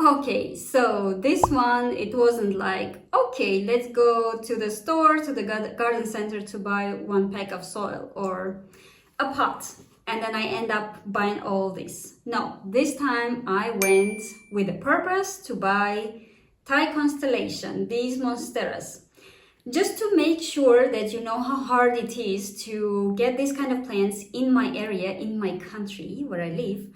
Okay, so this one, it wasn't like, okay, let's go to the store, to the garden center to buy one pack of soil or a pot, and then I end up buying all this. No, this time I went with a purpose to buy Thai Constellation, these Monsteras. Just to make sure that you know how hard it is to get this kind of plants in my area, in my country where I live.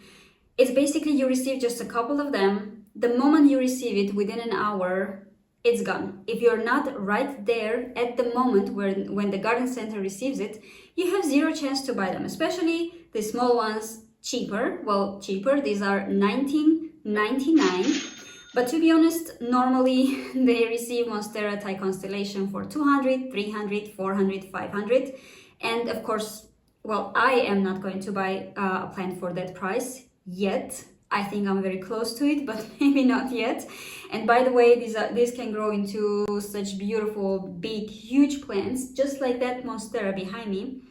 It's basically you receive just a couple of them. The moment you receive it, within an hour, it's gone. If you're not right there at the moment when the garden center receives it, you have zero chance to buy them, especially the small ones, cheaper. Well, cheaper, these are $19.99. But to be honest, normally they receive Monstera Thai Constellation for 200, 300, 400, 500. And of course, well, I am not going to buy a plant for that price yet. I think I'm very close to it, but maybe not yet. And by the way, these can grow into such beautiful, big, huge plants, just like that Monstera behind me.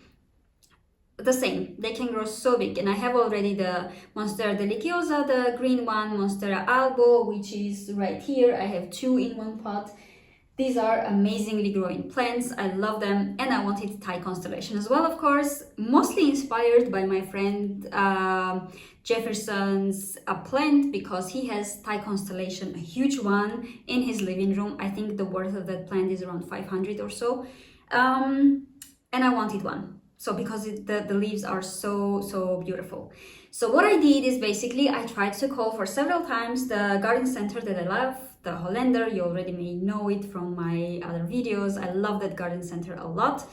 The same, they can grow so big. And I have already the Monstera deliciosa, the green one, Monstera ALBO, which is right here. I have two in one pot. These are amazingly growing plants. I love them, and I wanted Thai Constellation as well, of course, mostly inspired by my friend Jefferson's plant, because he has Thai Constellation, a huge one, in his living room. I think the worth of that plant is around 500 or so, and I wanted one. So because the leaves are so beautiful. So what I did is basically I tried to call for several times the garden center that I love, the Hollander. You already may know it from my other videos. I love that garden center a lot.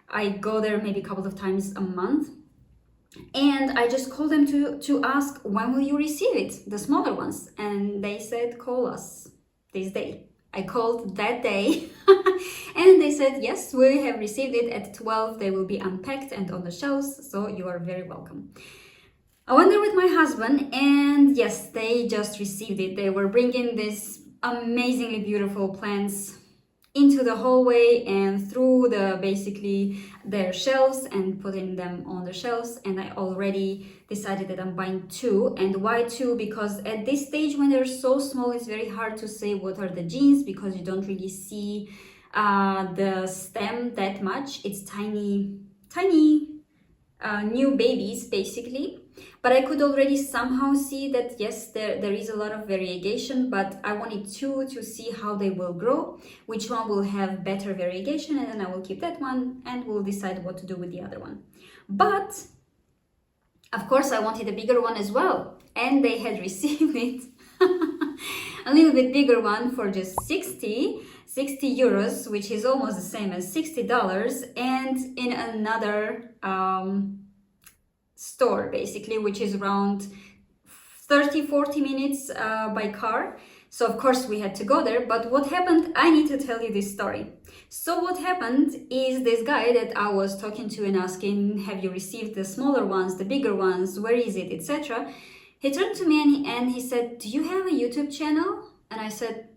I go there maybe a couple of times a month. And I just called them to ask, when will you receive it, the smaller ones? And they said, call us this day. I called that day and they said, yes, we have received it at 12. They will be unpacked and on the shelves, so you are very welcome. I went there with my husband, and yes, they just received it. They were bringing these amazingly beautiful plants into the hallway and through basically their shelves and putting them on the shelves. And I already decided that I'm buying two. And why two? Because at this stage, when they're so small, it's very hard to say what are the genes, because you don't really see the stem that much. It's tiny new babies basically. But I could already somehow see that yes, there is a lot of variegation, but I wanted two to see how they will grow, which one will have better variegation, and then I will keep that one and we'll decide what to do with the other one. But of course I wanted a bigger one as well, and they had received it a little bit bigger one for just 60 euros, which is almost the same as $60, and in another store basically, which is around 30-40 minutes by car. So of course we had to go there. But what happened, I need to tell you this story. So what happened is, this guy that I was talking to and asking, have you received the smaller ones, the bigger ones, where is it, etc., he turned to me and he said, do you have a YouTube channel? And I said,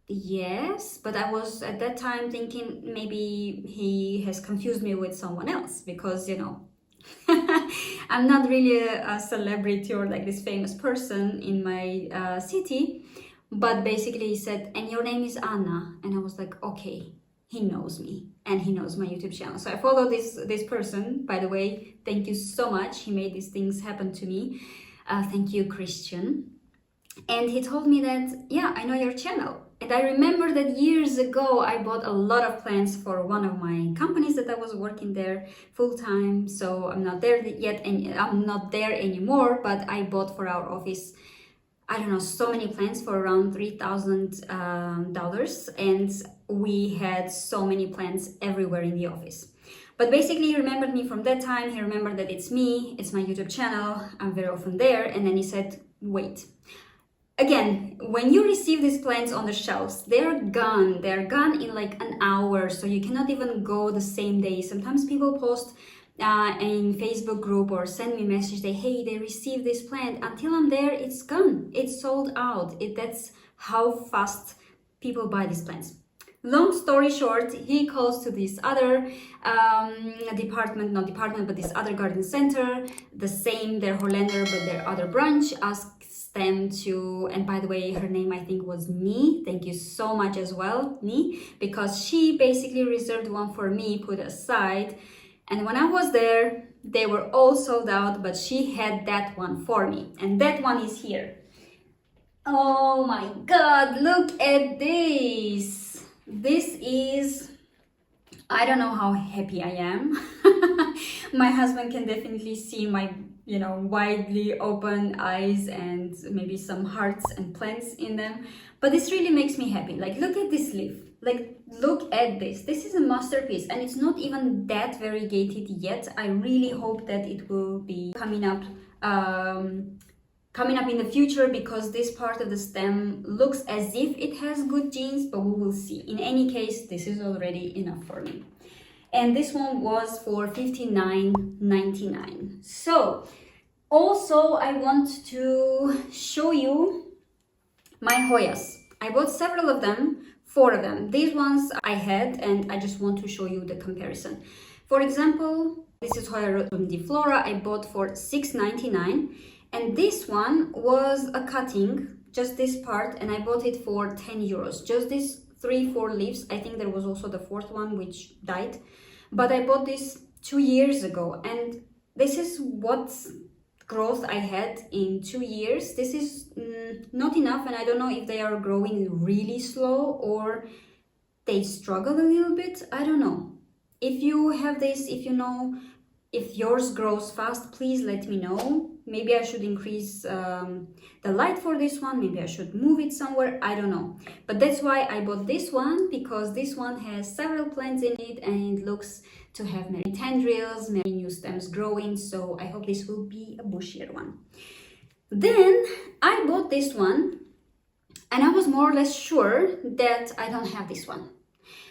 yes, but I was at that time thinking maybe he has confused me with someone else, because you know, I'm not really a celebrity or like this famous person in my city. But basically he said, and your name is Anna? And I was like, okay, he knows me and he knows my YouTube channel. So I follow this person, by the way. Thank you so much. He made these things happen to me. Thank you, Christian. And he told me that, yeah, I know your channel. And I remember that years ago, I bought a lot of plants for one of my companies that I was working there full time. So I'm not there yet, and I'm not there anymore, but I bought for our office, I don't know, so many plants for around $3,000. And we had so many plants everywhere in the office. But basically he remembered me from that time. He remembered that it's me, it's my YouTube channel, I'm very often there. And then he said, wait. Again, when you receive these plants on the shelves, they're gone in like an hour, so you cannot even go the same day. Sometimes people post in Facebook group or send me message, hey, they received this plant. Until I'm there, it's gone, it's sold out. That's how fast people buy these plants. Long story short, he calls to this other this other garden center, the same, their Hollander, but their other branch, asks stem to, and by the way, her name I think was Ni. Thank you so much as well, Ni, because she basically reserved one for me, put aside. And when I was there, they were all sold out, but she had that one for me. And that one is here. Oh my God, look at this. This is, I don't know how happy I am. My husband can definitely see my, widely open eyes and maybe some hearts and plants in them. But this really makes me happy. Like, look at this leaf. Like, look at this. This is a masterpiece, and it's not even that variegated yet. I really hope that it will be coming up in the future, because this part of the stem looks as if it has good genes, but we will see. In any case, this is already enough for me. And this one was for $59.99. So also I want to show you my Hoyas. I bought several of them, 4 of them. These ones I had, and I just want to show you the comparison. For example, this is Hoya rotundiflora. I bought for $6.99, and this one was a cutting, just this part, and I bought it for 10 euros. Just these 3-4 leaves. I think there was also the 4th one which died, but I bought this 2 years ago, and this is what growth I had in 2 years. This is not enough, and I don't know if they are growing really slow or they struggle a little bit. I don't know. If you have this, if you know if yours grows fast, please let me know. Maybe I should increase the light for this one. Maybe I should move it somewhere. I don't know. But that's why I bought this one, because this one has several plants in it, and it looks to have many tendrils, many new stems growing. So I hope this will be a bushier one. Then I bought this one, and I was more or less sure that I don't have this one,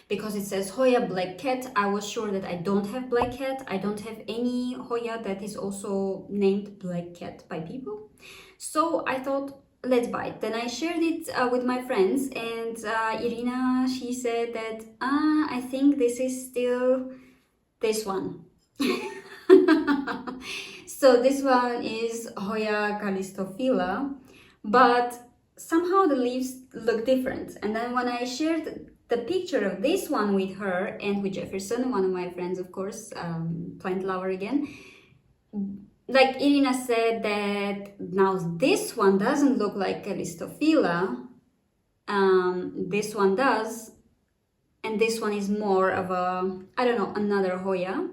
because it says Hoya Black Cat. I was sure that I don't have Black Cat. I don't have any Hoya that is also named Black Cat by people. So I thought, let's buy it. Then I shared it with my friends, and Irina, she said that, I think this is still this one. So this one is Hoya callistophila, but somehow the leaves look different. And then when I shared the picture of this one with her and with Jefferson, one of my friends, of course, plant lover again, like Irina said that now this one doesn't look like callistophila, this one does, and this one is more of a, I don't know, another Hoya.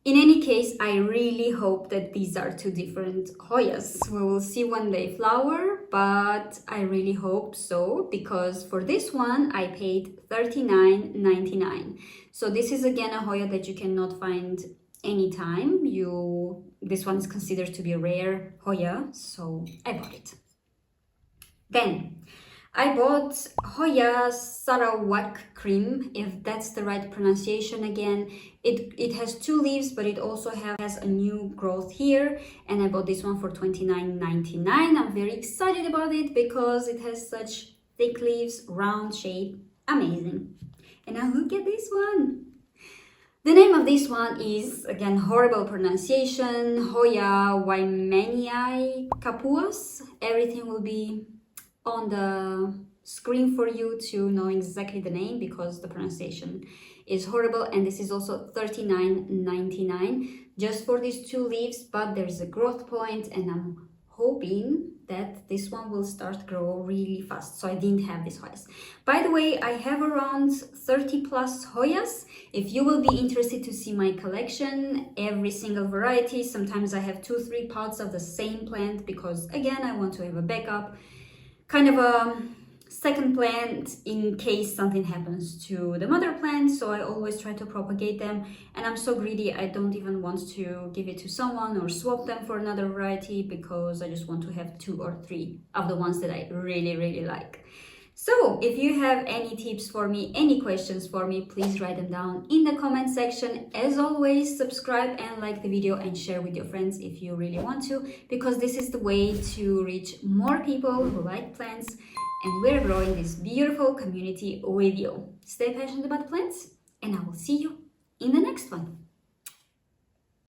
In any case, I really hope that these are 2 different Hoyas. We will see when they flower, but I really hope so, because for this one I paid $39.99. So this is again a Hoya that you cannot find anytime. This one is considered to be a rare Hoya, so I bought it. Then I bought Hoya Sarawak cream, if that's the right pronunciation again. It has 2 leaves, but it also has a new growth here, and I bought this one for $29.99. I'm very excited about it because it has such thick leaves, round shape, amazing. And now look at this one. The name of this one is, again, horrible pronunciation, Hoya Waimaniai Kapuas. Everything will be on the screen for you to know exactly the name, because the pronunciation is horrible. And this is also $39.99 just for these 2 leaves, but there's a growth point, and I'm hoping that this one will start grow really fast. So I didn't have these Hoyas. By the way, I have around 30 plus Hoyas. If you will be interested to see my collection, every single variety, sometimes I have 2-3 pots of the same plant, because again, I want to have a backup, kind of a second plant in case something happens to the mother plant. So I always try to propagate them, and I'm so greedy, I don't even want to give it to someone or swap them for another variety, because I just want to have 2 or 3 of the ones that I really like. So if you have any tips for me, any questions for me, please write them down in the comment section. As always, subscribe and like the video and share with your friends if you really want to, because this is the way to reach more people who like plants, and we're growing this beautiful community with you. Stay passionate about plants, and I will see you in the next one.